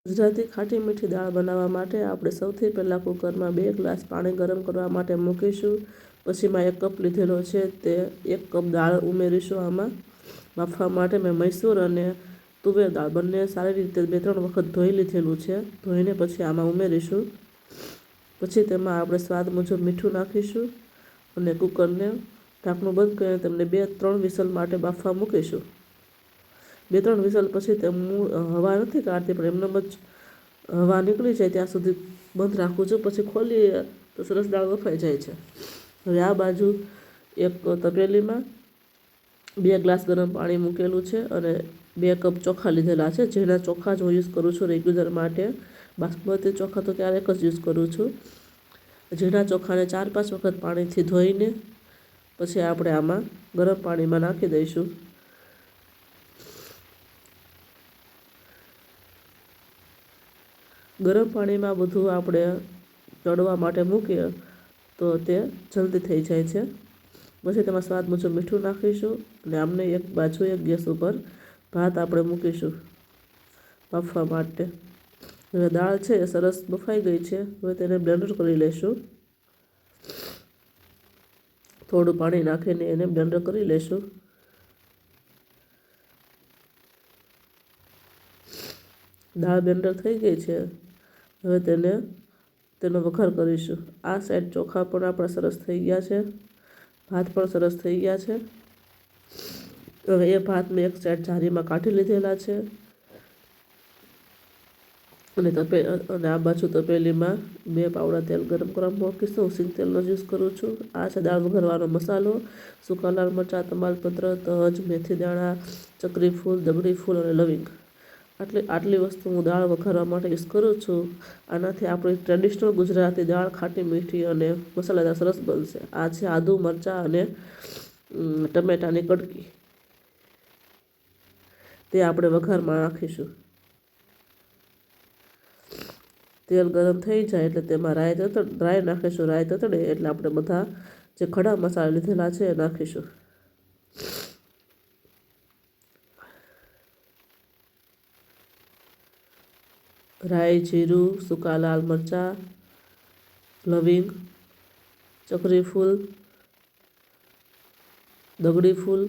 ગુજરાતી ખાટી મીઠી દાળ બનાવવા માટે આપણે સૌથી પહેલાં કુકરમાં 2 ગ્લાસ પાણી ગરમ કરવા માટે મૂકીશું. પછી મેં 1 કપ લીધેલો છે તે 1 કપ દાળ ઉમેરીશું. આમાં બાફવા માટે મેં મૈસૂર અને તુવેર દાળ બંને સારી રીતે 2-3 વખત ધોઈ લીધેલું છે. ધોઈને પછી આમાં ઉમેરીશું. પછી તેમાં આપણે સ્વાદ મુજબ મીઠું નાખીશું અને કુકરને ઢાંકણું બંધ કરીને તેમને 2-3 વિસલ માટે બાફવા મૂકીશું. 2-3 વિસલ પછી તે હવા નથી કાઢતી, પણ એમને જ હવા નીકળી જાય ત્યાં સુધી બંધ રાખું છું. પછી ખોલીએ તો સરસ દાળ બફાઈ જાય છે. હવે આ બાજુ એક તપેલીમાં 2 ગ્લાસ ગરમ પાણી મૂકેલું છે અને 2 કપ ચોખા લીધેલા છે. જેના ચોખા જ હું યુઝ કરું છું રેગ્યુલર માટે. બાસમતી ચોખા તો ક્યારેક જ યુઝ કરું છું. ઝીણા ચોખાને 4-5 વખત પાણીથી ધોઈને પછી આપણે આમાં ગરમ પાણીમાં નાખી દઈશું. ગરમ પાણીમાં બધું આપણે ચડવા માટે મૂકીએ તો તે જલ્દી થઈ જાય છે. પછી તેમાં સ્વાદ મુજબ મીઠું નાખીશું અને આમને એક બાજુ એક ગેસ ઉપર ભાત આપણે મૂકીશું બાફવા માટે. હવે દાળ છે એ સરસ બફાઈ ગઈ છે. હવે તેને બ્લેન્ડર કરી લઈશું. થોડું પાણી નાખીને એને બ્લેન્ડર કરી લઈશું. દાળ બ્લેન્ડર થઈ ગઈ છે. હવે તેનો વઘાર કરીશું. આ સાઈડ ચોખા પણ આપણા સરસ થઈ ગયા છે, ભાત પણ સરસ થઈ ગયા છે. હવે એ ભાત મેં એક સાઈડ જારીમાં કાઢી લીધેલા છે અને આ બાજુ તપેલીમાં 2 પાવડા તેલ ગરમ કરવા મૂકીશું. હું સિંગ તેલનો યુઝ કરું છું. આ છે દાળ વઘારવાનો મસાલો: સૂકા લાલ મરચાં, તમાલપત્ર, તજ, મેથી દાણા, ચકરી ફૂલ, દગડી ફૂલ અને લવિંગ. આટલી વસ્તુ હું દાળ વઘારવા માટે યુઝ કરું છું. આનાથી આપણી ટ્રેડિશનલ ગુજરાતી દાળ ખાટી મીઠી અને મસાલેદાર સરસ બનશે. આ છે આદુ, મરચાં અને ટમેટાની કડકી. તે આપણે વઘારમાં નાખીશું. તેલ ગરમ થઈ જાય એટલે તેમાં રાઈ નાખીશું. રાઈ તતડે એટલે આપણે બધા જે ખડા મસાલા લીધેલા છે એ નાખીશું. રાઈ, જીરું, સૂકા લાલ મરચાં, લવિંગ, ચકરી ફૂલ, દગડી ફૂલ,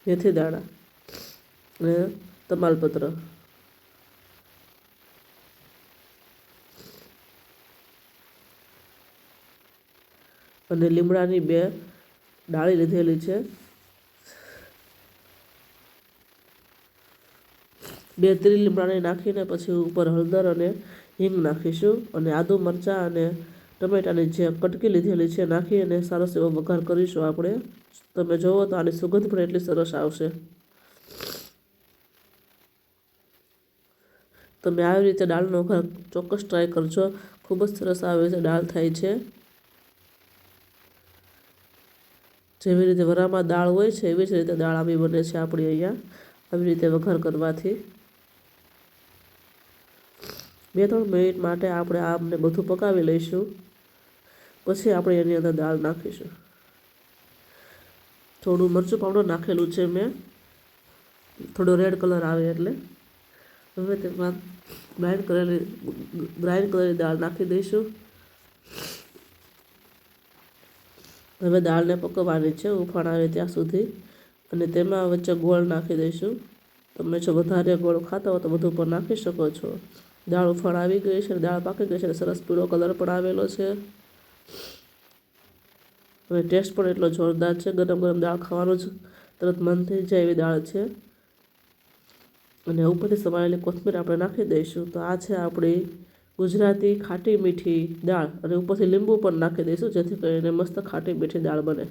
મેથી દાણા અને તમાલપત્ર. અને લીમડાની 2 ડાળી લીધેલી છે. 2 ત્રી લીમડાને નાખીને પછી ઉપર હળદર અને હિંગ નાખીશું અને આદુ, મરચાં અને ટમેટાની જે કટકી લીધેલી છે નાખી અને સરસ એવો વઘાર કરીશું આપણે. તમે જુઓ તો આની સુગંધ પણ એટલી સરસ આવશે. તમે આવી રીતે દાળનો વઘાર ચોક્કસ ટ્રાય કરજો. ખૂબ જ સરસ આવી રીતે દાળ થાય છે. જેવી રીતે વરામાં દાળ હોય છે એવી જ રીતે દાળ આવી બને છે આપણી અહીંયા. આવી રીતે વઘાર કરવાથી 2-3 મિનિટ માટે આપણે આમને બધું પકાવી લઈશું. પછી આપણે એની અંદર દાળ નાખીશું. થોડું મરચું પાવડર નાખેલું છે મેં, થોડો રેડ કલર આવે એટલે. હવે તેમાં ગ્રાઇન્ડ કરેલી દાળ નાખી દઈશું. હવે દાળને પકવવાની છે ઉફાણ આવે ત્યાં સુધી અને તેમાં વચ્ચે ગોળ નાખી દઈશું. તમે જો વધારે ગોળ ખાતા હો તો બધું પણ નાખી શકો છો. દાળ ઉફાણ આવી ગઈ છે, દાળ પાકી ગઈ છે, સરસ પીળો કલર પણ આવેલો છે અને ટેસ્ટ પણ એટલો જોરદાર છે. ગરમ ગરમ દાળ ખાવાનું જ તરત મન થઈ જાય એવી દાળ છે. અને ઉપરથી સમારેલી કોથમીર આપણે નાખી દઈશું. તો આ છે આપણી ગુજરાતી ખાટી મીઠી દાળ અને ઉપરથી લીંબુ પણ નાખી દઈશું જેથી કરીને મસ્ત ખાટી મીઠી દાળ બને.